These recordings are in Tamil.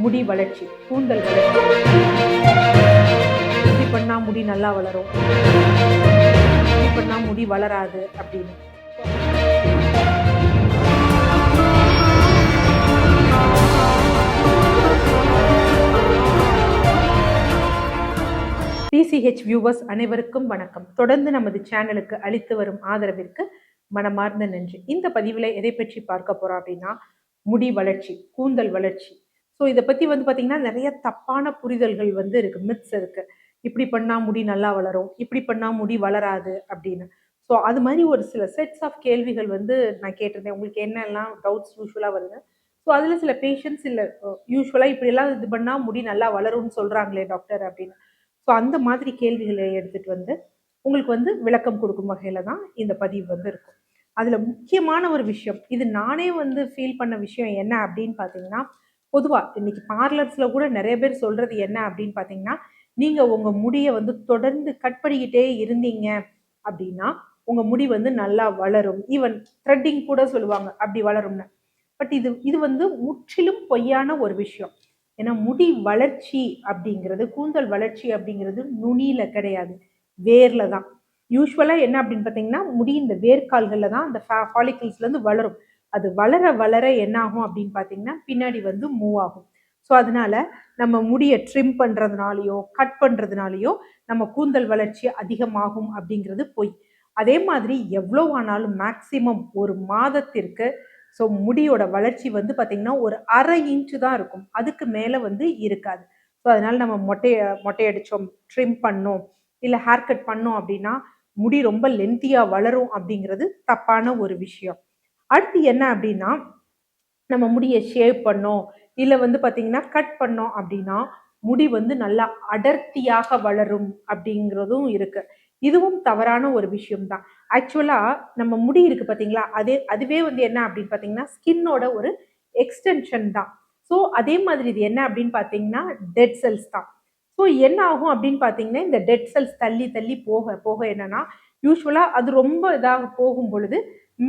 முடி வளர்ச்சி, கூந்தல் வளர்ச்சி, இப்படி பண்ணா முடி நல்லா வளரும், இப்படி பண்ணா முடி வளராது அப்படின்னு. PCH வியூவர்ஸ் அனைவருக்கும் வணக்கம். தொடர்ந்து நமது சேனலுக்கு அளித்து வரும் ஆதரவிற்கு மனமார்ந்த நன்றி. இந்த பதிவில் எதை பற்றி பார்க்க போறோம் அப்படின்னா, முடி வளர்ச்சி, கூந்தல் வளர்ச்சி. ஸோ இதை பற்றி பார்த்தீங்கன்னா நிறைய தப்பான புரிதல்கள் இருக்கு, மித்ஸ் இருக்கு. இப்படி பண்ணால் முடி நல்லா வளரும், இப்படி பண்ணால் முடி வளராது அப்படின்னு. ஸோ அது மாதிரி ஒரு சில செட்ஸ் ஆஃப் கேள்விகள் நான் கேட்டிருந்தேன். உங்களுக்கு என்னெல்லாம் டவுட்ஸ் யூஸ்வலாக வருது? ஸோ அதில் சில பேஷண்ட்ஸ் இல்லை, யூஸ்வலாக இப்படியெல்லாம் இது பண்ணால் முடி நல்லா வளரும்னு சொல்கிறாங்களே டாக்டர் அப்படின்னு. ஸோ அந்த மாதிரி கேள்விகளை எடுத்துகிட்டு உங்களுக்கு விளக்கம் கொடுக்கும் வகையில் தான் இந்த பதிவு இருக்கும். அதில் முக்கியமான ஒரு விஷயம், இது நானே ஃபீல் பண்ண விஷயம் என்ன அப்படின்னு பார்த்தீங்கன்னா, பொதுவாக இன்னைக்கு பார்லர்ஸில் கூட நிறைய பேர் சொல்கிறது என்ன அப்படின்னு பார்த்தீங்கன்னா, நீங்கள் உங்கள் முடியை தொடர்ந்து கட் பண்ணிக்கிட்டே இருந்தீங்க அப்படின்னா உங்கள் முடி நல்லா வளரும். ஈவன் த்ரெட்டிங் கூட சொல்லுவாங்க அப்படி வளரும்னு. பட் இது முற்றிலும் பொய்யான ஒரு விஷயம். ஏன்னா முடி வளர்ச்சி அப்படிங்கிறது, கூந்தல் வளர்ச்சி அப்படிங்கிறது நுனியில கிடையாது, வேர்ல தான். யூஸ்வலா என்ன அப்படின்னு பார்த்தீங்கன்னா, முடி இந்த வேர்க்கால்கள்ல தான் அந்த ஃபாலிகல்ஸ்ல இருந்து வளரும். அது வளர வளர என்ன ஆகும் அப்படின்னு பார்த்தீங்கன்னா, பின்னாடி மூவ் ஆகும். ஸோ அதனால நம்ம முடியை ட்ரிம் பண்றதுனாலயோ கட் பண்றதுனாலயோ நம்ம கூந்தல் வளர்ச்சி அதிகமாகும் அப்படிங்கிறது பொய். அதே மாதிரி எவ்வளோ ஆனாலும் மேக்சிமம் ஒரு மாதத்திற்கு ஸோ முடியோட வளர்ச்சி பார்த்தீங்கன்னா ஒரு 1/2 இன்ச்சு தான் இருக்கும், அதுக்கு மேலே இருக்காது. ஸோ அதனால நம்ம மொட்டையடிச்சோம், ட்ரிம் பண்ணோம், இல்லை ஹேர் கட் பண்ணோம் அப்படின்னா முடி ரொம்ப லென்த்தியாக வளரும் அப்படிங்கிறது தப்பான ஒரு விஷயம். அடுத்து என்ன அப்படின்னா, நம்ம முடியை ஷேவ் பண்ணோம் இல்லை பார்த்தீங்கன்னா கட் பண்ணோம் அப்படின்னா முடி நல்லா அடர்த்தியாக வளரும் அப்படிங்கிறதும் இருக்கு. இதுவும் தவறான ஒரு விஷயம் தான். ஆக்சுவலா நம்ம முடி இருக்கு பார்த்தீங்களா, அதுவே என்ன அப்படின்னு பார்த்தீங்கன்னா ஸ்கின்னோட ஒரு எக்ஸ்டென்ஷன் தான். ஸோ அதே மாதிரி இது என்ன அப்படின்னு பார்த்தீங்கன்னா டெட் செல்ஸ் தான். ஸோ என்ன ஆகும் அப்படின்னு பார்த்தீங்கன்னா, இந்த டெட் செல்ஸ் தள்ளி தள்ளி போக போக என்னன்னா, யூஸ்வலா அது ரொம்ப இதாக போகும் பொழுது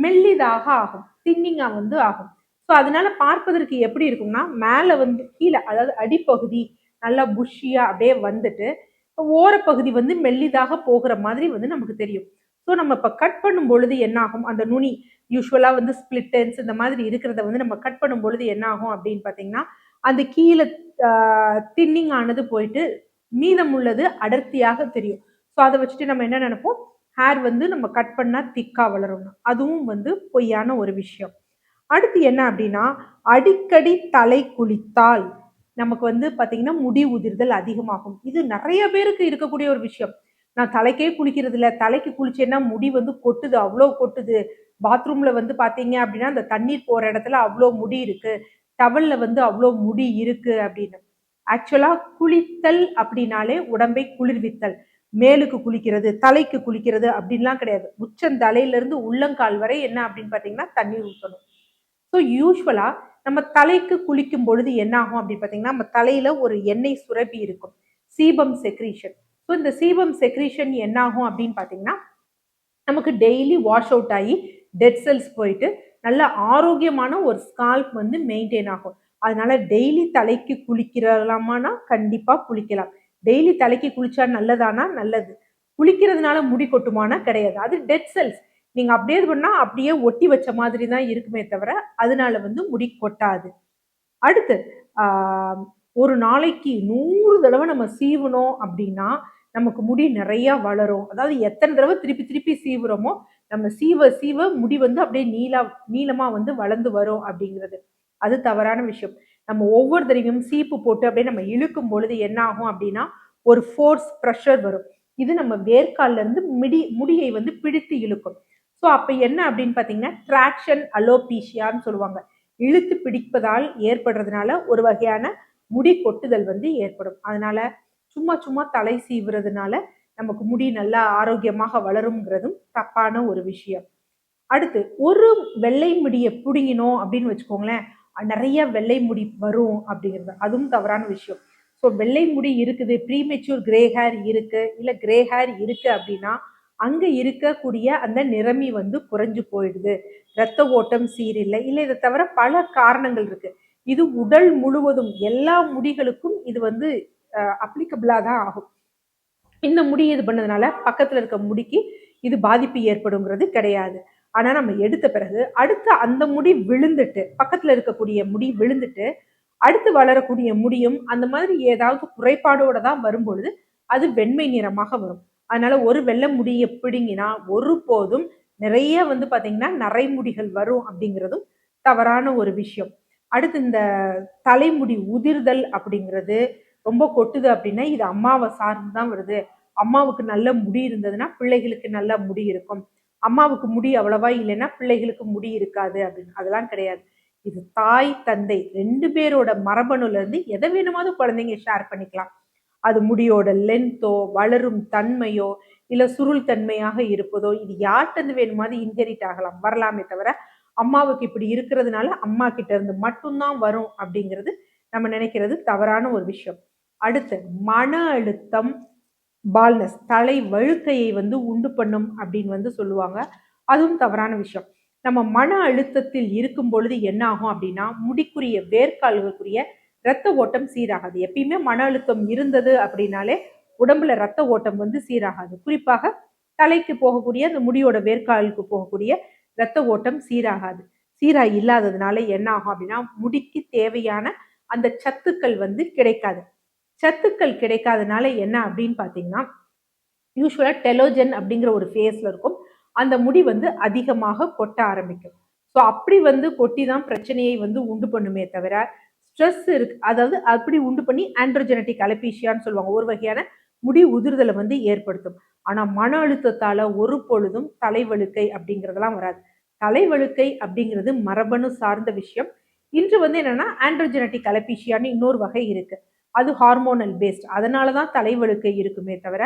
மெல்லிதாக ஆகும், தின்னிங்காக ஆகும். ஸோ அதனால பார்ப்பதற்கு எப்படி இருக்கும்னா, மேலே கீழே, அதாவது அடிப்பகுதி நல்லா புஷ்ஷியா அப்படியே வந்துட்டு ஓரப்பகுதி மெல்லிதாக போகிற மாதிரி நமக்கு தெரியும். ஸோ நம்ம இப்போ கட் பண்ணும் பொழுது என்ன ஆகும், அந்த நுனி யூஸ்வலாக ஸ்பிளிட்டன்ஸ் இந்த மாதிரி இருக்கிறத நம்ம கட் பண்ணும் பொழுது என்ன ஆகும் அப்படின்னு பார்த்தீங்கன்னா, அந்த கீழே தின்னிங் ஆனது போயிட்டு மீதம் உள்ளது அடர்த்தியாக தெரியும். ஸோ அதை வச்சுட்டு நம்ம என்ன நினைப்போம், ஹேர் நம்ம கட் பண்ணால் திக்காக வளரும். அதுவும் பொய்யான ஒரு விஷயம். அடுத்து என்ன அப்படின்னா, அடிக்கடி தலை குளித்தால் நமக்கு பார்த்தீங்கன்னா முடி உதிர்தல் அதிகமாகும். இது நிறைய பேருக்கு இருக்கக்கூடிய ஒரு விஷயம். நான் தலைக்கே குளிக்கிறது இல்லை, தலைக்கு குளிச்சேன்னா முடி கொட்டுது, அவ்வளோ கொட்டுது. பாத்ரூம்ல பார்த்தீங்க அப்படின்னா அந்த தண்ணீர் போற இடத்துல அவ்வளோ முடி இருக்கு, டவல்ல அவ்வளோ முடி இருக்கு அப்படின்னு. ஆக்சுவலா குளித்தல் அப்படின்னாலே உடம்பை குளிர்வித்தல். மேலுக்கு குளிக்கிறது, தலைக்கு குளிக்கிறது அப்படின்லாம் கிடையாது. உச்சந்தலையிலிருந்து உள்ளங்கால் வரை என்ன அப்படின்னு பார்த்தீங்கன்னா தண்ணீர் ஊற்றணும். ஸோ யூஸ்வலா நம்ம தலைக்கு குளிக்கும் பொழுது என்ன ஆகும் அப்படின்னு பார்த்தீங்கன்னா, நம்ம தலையில ஒரு எண்ணெய் சுரப்பி இருக்கும், சீபம் செக்ரீஷன். ஸோ இந்த சீபம் செக்ரீஷன் என்ன ஆகும் அப்படின்னு பார்த்தீங்கன்னா, நமக்கு டெய்லி வாஷ் அவுட் ஆகி டெட் செல்ஸ் போயிட்டு நல்ல ஆரோக்கியமான ஒரு ஸ்கால்ப் மெயின்டைன் ஆகும். அதனால டெய்லி தலைக்கு குளிக்கிறலாமானா கண்டிப்பா குளிக்கலாம். டெய்லி தலைக்கு குளிச்சா நல்லதானா? நல்லது. குளிக்கிறதுனால முடி கொட்டுமானா? கிடையாது. அது டெட் செல்ஸ். நீங்க அப்படியே இது பண்ணா அப்படியே ஒட்டி வச்ச மாதிரி தான் இருக்குமே தவிர அதனால முடி கொட்டாது. அடுத்து ஒரு நாளைக்கு 100 தடவை நம்ம சீவணும் அப்படின்னா நமக்கு முடி நிறைய வளரும். அதாவது எத்தனை தடவை திருப்பி திருப்பி சீவுறோமோ நம்ம சீவ சீவ முடி அப்படியே நீளமா வளர்ந்து வரும் அப்படிங்கிறது அது தவறான விஷயம். நம்ம ஒவ்வொரு தடவையும் சீப்பு போட்டு அப்படியே நம்ம இழுக்கும் பொழுது என்ன ஆகும் அப்படின்னா ஒரு ஃபோர்ஸ் ப்ரெஷர் வரும். இது நம்ம வேர்க்கால்ல இருந்து முடியை பிடித்து இழுக்கும். ஸோ அப்போ என்ன அப்படின்னு பார்த்தீங்கன்னா ட்ராக்ஷன் அலோபீஷியான்னு சொல்லுவாங்க. இழுத்து பிடிப்பதால் ஏற்படுறதுனால ஒரு வகையான முடி கொட்டுதல் ஏற்படும். அதனால சும்மா சும்மா தலை சீவுறதுனால நமக்கு முடி நல்லா ஆரோக்கியமாக வளரும்ங்கிறதும் தப்பான ஒரு விஷயம். அடுத்து ஒரு வெள்ளை முடியை பிடுங்கினோம் அப்படின்னு வச்சுக்கோங்களேன், நிறைய வெள்ளை முடி வரும் அப்படிங்கிறது அதுவும் தவறான விஷயம். ஸோ வெள்ளை முடி இருக்குது, ப்ரீமெச்சூர் கிரே ஹேர் இருக்கு, இல்லை கிரே ஹேர் இருக்கு அப்படின்னா அங்க இருக்கக்கூடிய அந்த நிறமி குறைஞ்சு போயிடுது, ரத்த ஓட்டம் சீரில்லை, இல்லை இதை தவிர பல காரணங்கள் இருக்கு. இது உடல் முழுவதும் எல்லா முடிகளுக்கும் இது வந்து அப்ளிகபிளா தான் ஆகும். இந்த முடி இது பண்ணதுனால பக்கத்துல இருக்க முடிக்கு இது பாதிப்பு ஏற்படுங்கிறது கிடையாது. ஆனா நம்ம எடுத்த பிறகு அடுத்து அந்த முடி விழுந்துட்டு பக்கத்துல இருக்கக்கூடிய முடி விழுந்துட்டு அடுத்து வளரக்கூடிய முடியும் அந்த மாதிரி ஏதாவது குறைபாடோட தான் வரும்பொழுது அது வெண்மை நிறமாக வரும். அதனால ஒரு வெள்ளை முடியை பிடுங்கினா ஒரு போதும் நிறைய வந்து பாத்தீங்கன்னா நரைமுடிகள் வரும் அப்படிங்கிறதும் தவறான ஒரு விஷயம். அடுத்து இந்த தலைமுடி உதிர்தல் அப்படிங்கிறது ரொம்ப கொட்டுது அப்படின்னா இது அம்மாவை சார்ந்து தான் வருது. அம்மாவுக்கு நல்ல முடி இருந்ததுன்னா பிள்ளைகளுக்கு நல்ல முடி இருக்கும், அம்மாவுக்கு முடி அவ்வளவா இல்லைன்னா பிள்ளைகளுக்கு முடி இருக்காது அப்படின்னு அதெல்லாம் கிடையாது. இது தாய் தந்தை 2 பேரோட மரபணுல இருந்து எதை வேணுமாவது குழந்தைங்க ஷேர் பண்ணிக்கலாம். அது முடியோட லென்த்தோ வளரும் தன்மையோ இல்ல சுருள் தன்மையாக இருப்பதோ இது யார்கிட்ட இருந்து வேணுமாவது இன்ஹெரிட் ஆகலாம், வரலாமே தவிர அம்மாவுக்கு இப்படி இருக்கிறதுனால அம்மா கிட்ட இருந்து மட்டும்தான் வரும் அப்படிங்கிறது நம்ம நினைக்கிறது தவறான ஒரு விஷயம். அடுத்து மன அழுத்தம், பால்னஸ் தலை வழுக்கையை வந்து உண்டு பண்ணும் அப்படின்னு வந்து சொல்லுவாங்க. அதுவும் தவறான விஷயம். நம்ம மன அழுத்தத்தில் இருக்கும் பொழுது என்ன ஆகும் அப்படின்னா முடிக்குரிய வேர்க்கால்களுக்குரிய இரத்த ஓட்டம் சீராகாது. எப்பயுமே மன அழுத்தம் இருந்தது அப்படின்னாலே உடம்புல ரத்த ஓட்டம் வந்து சீராகாது. குறிப்பாக தலைக்கு போகக்கூடிய அந்த முடியோட வேர்க்காலுக்கு போகக்கூடிய இரத்த ஓட்டம் சீராகாது. சீரா இல்லாததுனால என்ன ஆகும் அப்படின்னா முடிக்கு தேவையான அந்த சத்துக்கள் வந்து கிடைக்காது. சத்துக்கள் கிடைக்காதனால என்ன அப்படின்னு பாத்தீங்கன்னா யூஸ்வலா டெலோஜன் அப்படிங்கிற ஒரு ஃபேஸ்ல இருக்கும். அந்த முடி வந்து அதிகமாக கொட்ட ஆரம்பிக்கும். ஸோ அப்படி வந்து கொட்டி தான் பிரச்சனையை வந்து உண்டு பண்ணுமே தவிர ஸ்ட்ரெஸ் இருக்கு, அதாவது அப்படி உண்டு பண்ணி ஆண்ட்ரோஜெனட்டிக் அலபீஷியான்னு சொல்லுவாங்க, ஒரு வகையான முடி உதிர்தலை வந்து ஏற்படுத்தும். ஆனா மன அழுத்தத்தால ஒரு பொழுதும் தலைவழுக்கை அப்படிங்கிறதெல்லாம் வராது. தலைவழுக்கை அப்படிங்கிறது மரபணு சார்ந்த விஷயம். இன்று வந்து என்னன்னா ஆண்ட்ரோஜெனட்டிக் அலபீஷியான்னு இன்னொரு வகை இருக்கு, அது ஹார்மோனல் பேஸ்ட், அதனால தான் தலைவழுக்கை இருக்குமே தவிர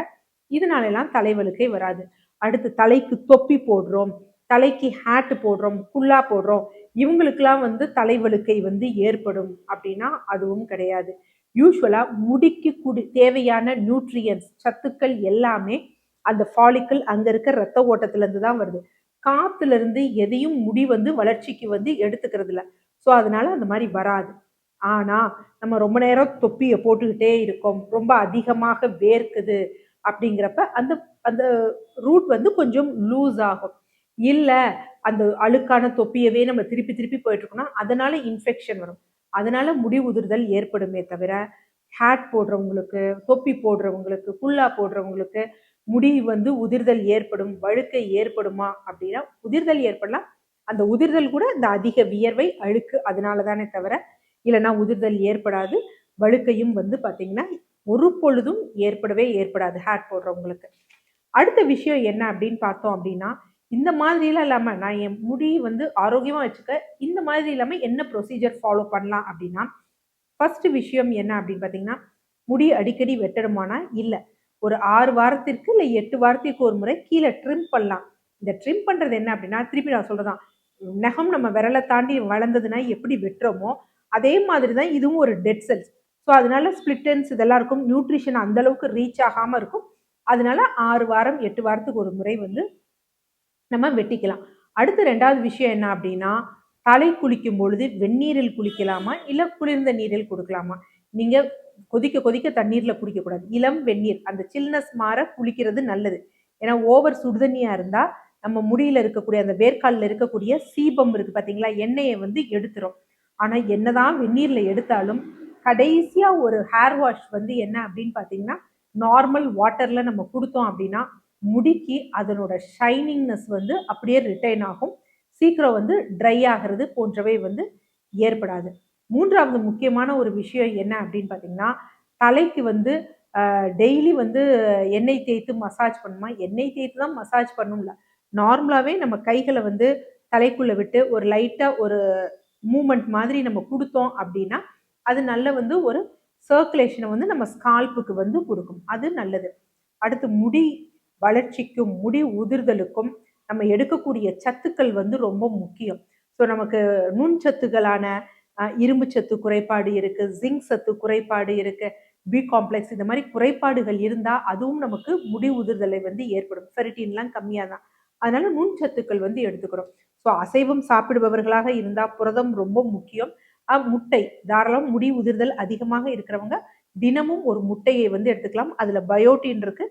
இதனால எல்லாம் தலைவழுக்கை வராது. அடுத்து தலைக்கு தொப்பி போடுறோம், தலைக்கு ஹேட் போடுறோம், குல்லா போடுறோம், இவங்களுக்கெல்லாம் வந்து தலைவழுக்கை வந்து ஏற்படும் அப்படின்னா அதுவும் கிடையாது. யூஸ்வலா முடிக்கு தேவையான நியூட்ரியன்ஸ் சத்துக்கள் எல்லாமே அந்த ஃபாலிக்கல் அங்க இருக்க ரத்த ஓட்டத்துல இருந்து தான் வருது. காத்துல இருந்து எதையும் முடி வந்து வளர்ச்சிக்கு வந்து எடுத்துக்கிறது இல்லை. ஸோ அதனால அந்த மாதிரி வராது. ஆனா நம்ம ரொம்ப நேரம் தொப்பியை போட்டுக்கிட்டே இருக்கோம், ரொம்ப அதிகமாக வேர்க்குது அப்படிங்கிறப்ப அந்த அந்த ரூட் வந்து கொஞ்சம் லூஸ் ஆகும். இல்ல அந்த அழுக்கான தொப்பியவே நம்ம திருப்பி திருப்பி போயிட்டு இருக்கோம்னா அதனால இன்ஃபெக்ஷன் வரும். அதனால முடி உதிர்தல் ஏற்படுமே தவிர ஹேட் போடுறவங்களுக்கு, தொப்பி போடுறவங்களுக்கு, குல்லா போடுறவங்களுக்கு முடி வந்து உதிர்தல் ஏற்படும், வழுக்கை ஏற்படுமா அப்படின்னா உதிர்தல் ஏற்படலாம். அந்த உதிர்தல் கூட இந்த அதிக வியர்வை அழுக்கு அதனால தானே தவிர இல்லைன்னா உதிர்தல் ஏற்படாது. வழுக்கையும் வந்து பாத்தீங்கன்னா ஒரு பொழுதும் ஏற்படவே ஏற்படாது ஹேட் போடுறவங்களுக்கு. அடுத்த விஷயம் என்ன அப்படின்னு பார்த்தோம் அப்படின்னா இந்த மாதிரிலாம் இல்லாம நான் என் முடி வந்து ஆரோக்கியமா வச்சுக்க இந்த மாதிரி இல்லாம என்ன ப்ரொசீஜர் ஃபாலோ பண்ணலாம் அப்படின்னா ஃபர்ஸ்ட் விஷயம் என்ன அப்படின்னு பார்த்தீங்கன்னா முடி அடிக்கடி வெட்டணுமானா இல்லை, ஒரு 6 வாரத்திற்கு இல்லை 8 வாரத்திற்கு ஒரு முறை கீழே ட்ரிம் பண்ணலாம். இந்த ட்ரிம் பண்றது என்ன அப்படின்னா திருப்பி நான் சொல்றதான், நகம் நம்ம விரலை தாண்டி வளர்ந்ததுன்னா எப்படி வெட்டுறோமோ அதே மாதிரி தான் இதுவும் ஒரு டெட் செல்ஸ். ஸோ அதனால ஸ்பிளிட்டன்ஸ் இதெல்லாம் இருக்கும், நியூட்ரிஷன் அந்த அளவுக்கு ரீச் ஆகாம இருக்கும். அதனால 6 வாரம் 8 வாரத்துக்கு ஒரு முறை வந்து நம்ம வெட்டிக்கலாம். அடுத்து 2வது விஷயம் என்ன அப்படின்னா தலை குளிக்கும் பொழுது வெந்நீரில் குளிக்கலாமா இல்ல குளிர்ந்த நீரில் கொடுக்கலாமா? நீங்க கொதிக்க கொதிக்க தண்ணீர்ல குளிக்க கூடாது, இளம் வெந்நீர் அந்த சில்னஸ் மாற குளிக்கிறது நல்லது. ஏன்னா ஓவர் சுடுதண்ணியா இருந்தா நம்ம முடியில இருக்கக்கூடிய அந்த வேர்க்காலில் இருக்கக்கூடிய சீபம் இருக்கு பாத்தீங்களா, எண்ணெயை வந்து எடுத்துரும். ஆனா என்னதான் வெந்நீர்ல எடுத்தாலும் கடைசியா ஒரு ஹேர் வாஷ் வந்து என்ன அப்படின்னு பாத்தீங்கன்னா நார்மல் வாட்டர்ல நம்ம கொடுத்தோம் அப்படின்னா முடிக்கு அதனோட ஷைனிங்னஸ் வந்து அப்படியே ரிட்டைன் ஆகும், சீக்கிரம் வந்து ட்ரை ஆகிறது போன்றவை வந்து ஏற்படாது. 3வது முக்கியமான ஒரு விஷயம் என்ன அப்படின்னு பார்த்தீங்கன்னா தலைக்கு வந்து டெய்லி வந்து எண்ணெய் தேய்த்து மசாஜ் பண்ணுமா, எண்ணெய் தேய்த்து தான் மசாஜ் பண்ணும்ல, நார்மலாகவே நம்ம கைகளை வந்து தலைக்குள்ள விட்டு ஒரு லைட்டாக ஒரு மூமெண்ட் மாதிரி நம்ம கொடுத்தோம் அப்படின்னா அது நல்ல வந்து ஒரு சர்க்குலேஷனை வந்து நம்ம ஸ்கால்ப்புக்கு வந்து கொடுக்கும், அது நல்லது. அடுத்து முடி வளர்ச்சிக்கும் முடி உதிர்தலுக்கும் நம்ம எடுக்கக்கூடிய சத்துக்கள் வந்து ரொம்ப முக்கியம். ஸோ நமக்கு நுண்சத்துக்களான இரும்பு சத்து குறைபாடு இருக்கு, ஜிங்க் சத்து குறைபாடு இருக்கு, பி காம்ப்ளெக்ஸ் இந்த மாதிரி குறைபாடுகள் இருந்தா அதுவும் நமக்கு முடி உதிர்தலை வந்து ஏற்படும். ஃபெரிட்டின்லாம் கம்மியாக தான், அதனால நுண்சத்துக்கள் வந்து எடுத்துக்கிறோம். ஸோ அசைவம் சாப்பிடுபவர்களாக இருந்தா புரதம் ரொம்ப முக்கியம். முட்டை தாராளம், முடி உதிர்தல் அதிகமாக இருக்கிறவங்க தினமும் ஒரு முட்டையை வந்து எடுத்துக்கலாம். அதுல பயோட்டின் இருக்கு,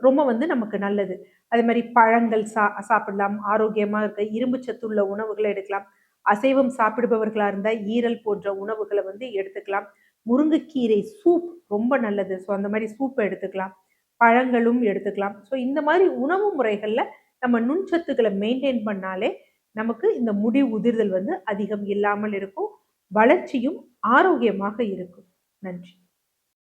ரொம்ப வந்து நமக்கு நல்லது. அதே மாதிரி பழங்கள் சாப்பிடலாம், ஆரோக்கியமா இருக்க இரும்பு சத்துள்ள உணவுகளை எடுக்கலாம். அசைவம் சாப்பிடுபவர்களா இருந்தா ஈரல் போன்ற உணவுகளை வந்து எடுத்துக்கலாம். முருங்கைக்கீரை சூப் ரொம்ப நல்லது. ஸோ அந்த மாதிரி சூப்பை எடுத்துக்கலாம். பழங்களும் எடுத்துக்கலாம். ஸோ இந்த மாதிரி உணவு முறைகள்ல நம்ம நுண்சத்துக்களை மெயின்டைன் பண்ணாலே நமக்கு இந்த முடி உதிர்தல் வந்து அதிகம் இல்லாமல் இருக்கும். வளர்ச்சியும் ஆரோக்கியமாக இருக்கும். நன்றி.